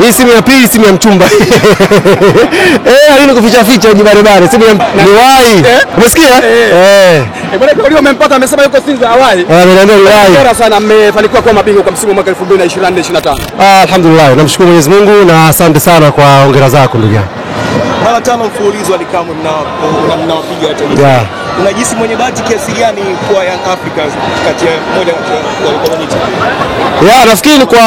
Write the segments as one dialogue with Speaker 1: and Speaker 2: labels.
Speaker 1: Hii simu ya pili, simu ya mchumba. Alini kuficha ficha jibarabara. Simu ya niwai. Umesikia?
Speaker 2: Bwana Kaulio umempata amesema yuko Sinza Hawaii.
Speaker 1: Ameniambia niwai.
Speaker 2: Hongera sana, amefanikiwa kuwa mabingwa kwa msimu wa mwaka 2024-2025.
Speaker 1: Alhamdulillah. Namshukuru Mwenyezi Mungu na asante sana kwa hongera zako ndugu yangu.
Speaker 3: Mara 5 mfululizo alikamwe mnawapiga hata. Unajisi mwenye bahati kiasi gani kwa Young Africans kati ya moja kwa community?
Speaker 1: Nafikiri kwa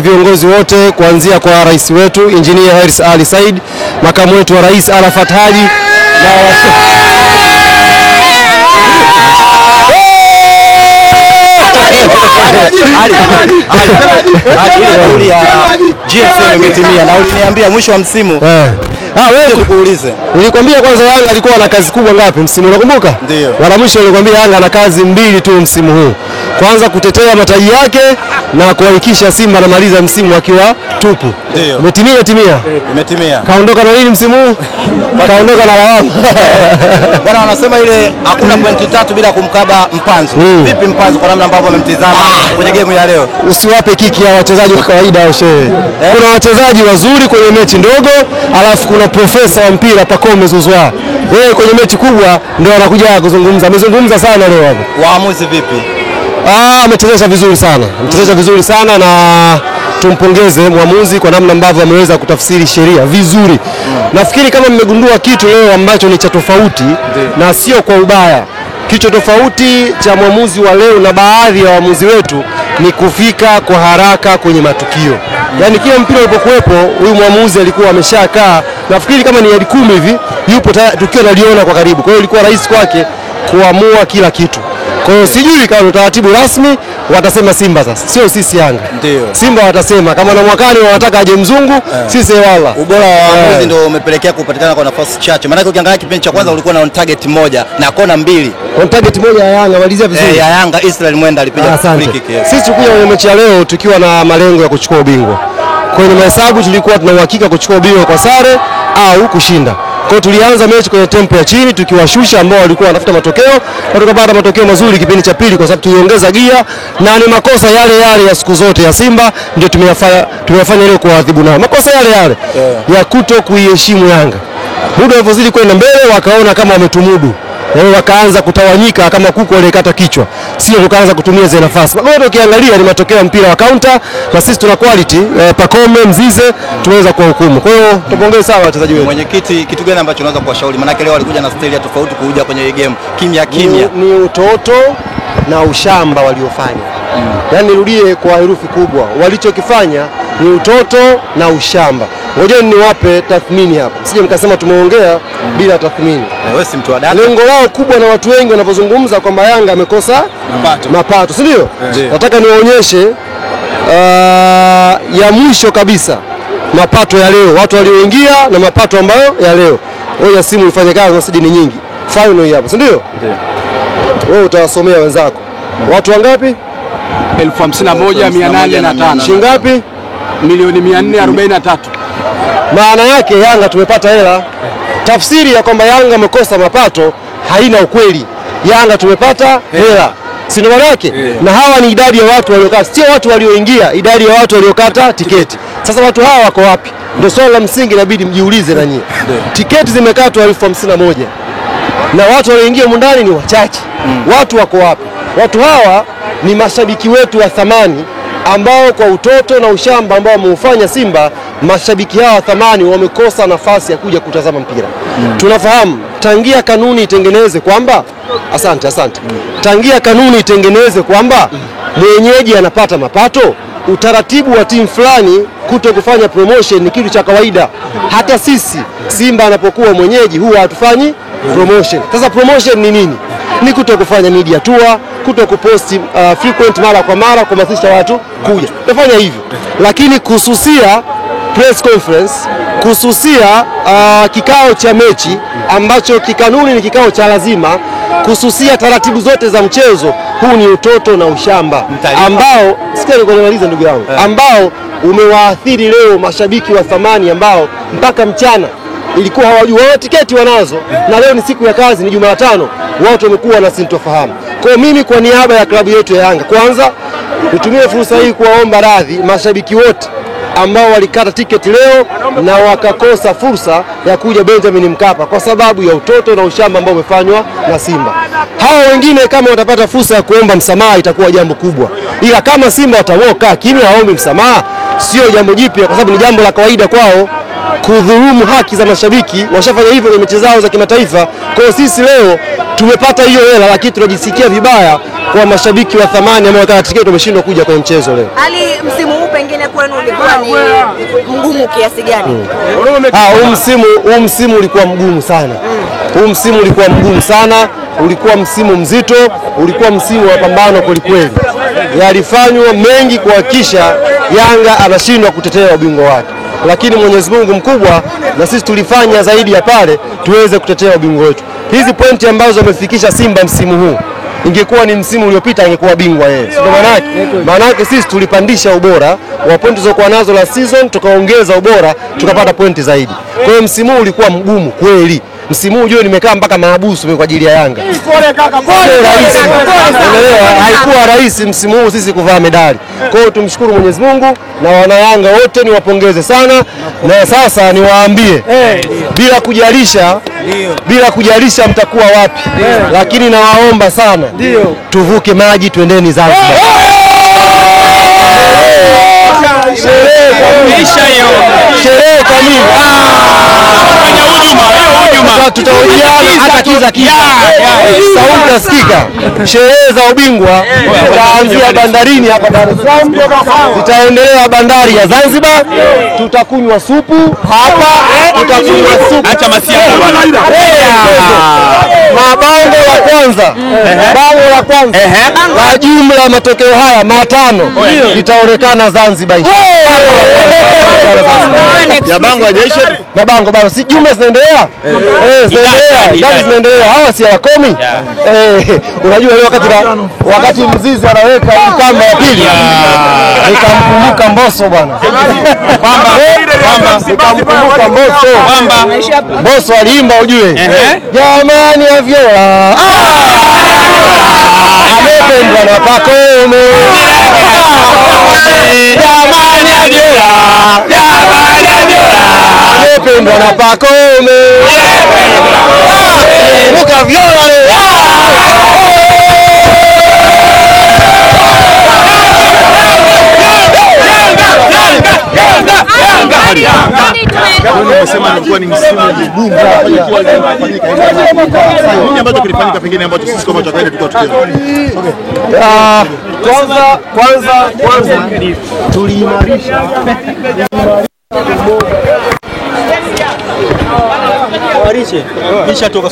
Speaker 1: viongozi wote kuanzia kwa rais wetu Engineer Hersi Ali Said, makamu wetu wa rais Arafat Haji
Speaker 3: GSM imetimia na uliniambia mwisho wa msimu.
Speaker 1: Wewe
Speaker 3: nikuulize.
Speaker 1: Nilikwambia kwanza Yanga alikuwa na kazi kubwa ngapi msimu unakumbuka?
Speaker 3: Ndio.
Speaker 1: Mara mwisho nilikwambia Yanga na kazi 2 tu msimu huu. Kwanza kutetea mataji yake na kuhakikisha Simba anamaliza msimu akiwa tupu.
Speaker 3: Ndio.
Speaker 1: Imetimia. Kaondoka na nini msimu huu? Kaondoka na lawama.
Speaker 3: Bwana wanasema ile hakuna pointi 3 bila kumkaba Mpanzu. Vipi Mpanzu kwa namna ambavyo amemtizama kwenye game ya leo?
Speaker 1: Usiwape kiki ya wachezaji wa kawaida au shehe. Kuna wachezaji wazuri kwenye mechi ndogo, alafu kuna profesa wa mpira Pacome Zouzoua. Yeye kwenye mechi kubwa ndio anakuja kuzungumza. Amezungumza sana leo hapo.
Speaker 3: Waamuzi vipi?
Speaker 1: Amechezesha vizuri sana na tumpongeze mwamuzi kwa namna ambavyo ameweza kutafsiri sheria vizuri. Nafikiri kama mmegundua kitu leo ambacho ni cha tofauti na sio kwa ubaya. Kitu tofauti cha mwamuzi wa leo na baadhi ya waamuzi wetu ni kufika kwa haraka kwenye matukio. Yaani kila mpira ulipokuwepo huyu mwamuzi alikuwa ameshakaa, nafikiri kama ni 10 hivi, yupo tukio naliona kwa karibu. Kwa hiyo ilikuwa rahisi kwake kuamua kila kitu. Kwa hiyo sijui kama utaratibu rasmi watasema Simba sasa, sio sisi Yanga.
Speaker 3: Ndio.
Speaker 1: Simba watasema kama na mwakani wanataka aje mzungu, sisi wala.
Speaker 3: Ubora wa waamuzi ndio umepelekea kupatikana kwa nafasi chache. Maana ukiangalia kipindi cha kwanza ulikuwa na on target moja na kona 2.
Speaker 1: On target moja ya Yanga malizia vizuri.
Speaker 3: Ya Yanga Israel Mwenda alipiga free kick.
Speaker 1: Sisi tulikuja kwenye mechi ya leo tukiwa na malengo ya kuchukua ubingwa. Kwenye mahesabu tulikuwa tuna uhakika kuchukua ubingwa kwa sare au kushinda. Kwa tulianza mechi kwenye tempo ya chini tukiwashusha ambao walikuwa wanafuta matokeo na tukapata matokeo mazuri kipindi cha pili kwa sababu tuliongeza gia na ni makosa yale ya siku zote ya Simba ndio tumeyafanya leo kuadhibu nao. Makosa yale ya kuto kuiheshimu Yanga. Muda ulipozidi kwenda mbele wakaona kama wametumudu. Wakaanza kutawanyika kama kuku aliyekata kichwa. Sio tukaanza kutumia zile nafasi. Kwa hiyo ukiangalia ni matokeo ya mpira wa counter na sisi tuna quality, Pacome Mzize tunaweza kuhukumu. Kwa hiyo tupongeze sana wachezaji wetu.
Speaker 3: Mwenyekiti, kitu gani ambacho unaweza kuwashauri? Maana leo walikuja na staili tofauti kuja kwenye game. Kimya.
Speaker 1: Ni utoto na ushamba waliofanya. Yaani nirudie kwa herufi kubwa. Walichokifanya ni utoto na ushamba. Ngoja niwape tathmini hapa. Sije mkasema tumeongea bila tathmini.
Speaker 3: Wewe si mtu wa data.
Speaker 1: Lengo lao kubwa na watu wengi wanapozungumza kwamba Yanga amekosa mapato, si ndio? Nataka niwaonyeshe ya mwisho kabisa mapato ya leo, watu walioingia na mapato ambayo ya leo. Wewe simu ifanye kazi usije ni nyingi. Final hii hapa, si ndio? Wewe utawasomea wenzako. Watu wangapi?
Speaker 2: 51,805.
Speaker 1: Shilingi ngapi?
Speaker 2: Milioni 443.
Speaker 1: Maana yake Yanga tumepata hela. Tafsiri ya kwamba Yanga amekosa mapato haina ukweli. Yanga tumepata hela. Si ndio maana yake? Na hawa ni idadi ya watu waliokata, sio watu walioingia, idadi ya watu waliokata tiketi. Sasa watu hawa wako wapi? Ndio swali la msingi inabidi mjiulize na nyinyi. Tiketi zimekatwa 51,000. Na watu walioingia ndani ni wachache. Watu wako wapi? Watu hawa ni mashabiki wetu wa thamani ambao kwa utoto na ushamba ambao wameufanya Simba, mashabiki hawa thamani wamekosa nafasi ya kuja kutazama mpira. Tunafahamu tangia kanuni itengeneze kwamba tangia kanuni itengeneze kwamba mwenyeji anapata mapato, utaratibu wa timu fulani kuto kufanya promotion ni kitu cha kawaida. Hata sisi Simba anapokuwa mwenyeji huwa hatufanyi promotion. Sasa promotion ni nini? Ni kuto kufanya media tour, kuto kuposti frequent mara kwa mara kuhamasisha watu kuja. Tutafanya hivyo. Lakini kususia press conference, kususia kikao cha mechi ambacho kikanuni ni kikao cha lazima, kususia taratibu zote za mchezo, huu ni utoto na ushamba ambao sikia nikomaliza ndugu yangu, ambao umewaathiri leo mashabiki wa thamani ambao mpaka mchana ilikuwa hawajua tiketi wanazo na leo ni siku ya kazi, ni Jumatano, watu wamekuwa na sintofahamu. Kwa mimi kwa niaba ya klabu yetu ya Yanga, kwanza nitumie fursa hii kuwaomba radhi mashabiki wote ambao walikata tiketi leo na wakakosa fursa ya kuja Benjamin Mkapa kwa sababu ya utoto na ushamba ambao umefanywa na Simba. Hawa wengine kama watapata fursa ya kuomba msamaha itakuwa jambo kubwa, ila kama Simba watamoka kimya waombe msamaha, sio jambo jipya, kwa sababu ni jambo la kawaida kwao kudhulumu haki za mashabiki. Washafanya hivyo kwenye mechi zao za kimataifa. Kwa hiyo sisi leo tumepata hiyo hela, lakini tunajisikia vibaya kwa mashabiki wa thamani ambao wakati tiketi wameshindwa kuja kwenye mchezo leo.
Speaker 4: Hali msimu huu pengine kwenu ulikuwa ni mgumu kiasi gani?
Speaker 1: Huu msimu ulikuwa mgumu sana. Huu msimu ulikuwa mgumu sana, ulikuwa msimu mzito, ulikuwa msimu wa pambano kweli kweli. Yalifanywa mengi kuhakikisha Yanga anashindwa kutetea ubingwa wake, lakini Mwenyezi Mungu mkubwa, na sisi tulifanya zaidi ya pale tuweze kutetea ubingwa wetu. Hizi pointi ambazo wamefikisha Simba msimu huu, ingekuwa ni msimu uliopita angekuwa bingwa yeye. Ndio maana yake sisi tulipandisha ubora wa pointi zilizokuwa nazo la season, tukaongeza ubora, tukapata pointi zaidi. Kwa hiyo msimu huu ulikuwa mgumu kweli. Msimu huu nimekaa mpaka mahabusu kwa ajili ya Yanga. Haikuwa rahisi msimu huu sisi kuvaa medali. Kwa hiyo tumshukuru Mwenyezi Mungu, na wana Yanga wote niwapongeze sana, na sasa niwaambie bila kujalisha mtakuwa wapi, lakini nawaomba sana tuvuke maji tuendeni Zanzibar. Sherehe kamili. Tutahojiana hata kiza sauti yasikika. Sherehe za ubingwa tutaanzia bandarini hapa Dar es Salaam, tutaendelea bandari ya Zanzibar, tutakunywa supu hapa, tutakunywa supu. Acha masiara bwana. Bango la kwanza la jumla matokeo haya matano litaonekana Zanzibar. Ya bango hajaisha. Mabango bado si jumla zinaendelea. Zinaendelea. Hawa si wakomi. Unajua leo wakati Mzizi anaweka kamba ya pili, nikamkumbuka Mbosso bwana. Nikamkumbuka Mbosso aliimba ujue. Jamani ya viola. Amependwa na Pakome. Jamani ya viola. Amependwa na Pakome. Muka viola.
Speaker 3: Nimesema ilikuwa ni msimu mgumu. Nini ambacho kilifanyika pengine ambacho sisi kama Tanzania tulikuwa kwanza tuliimarisha kisha toka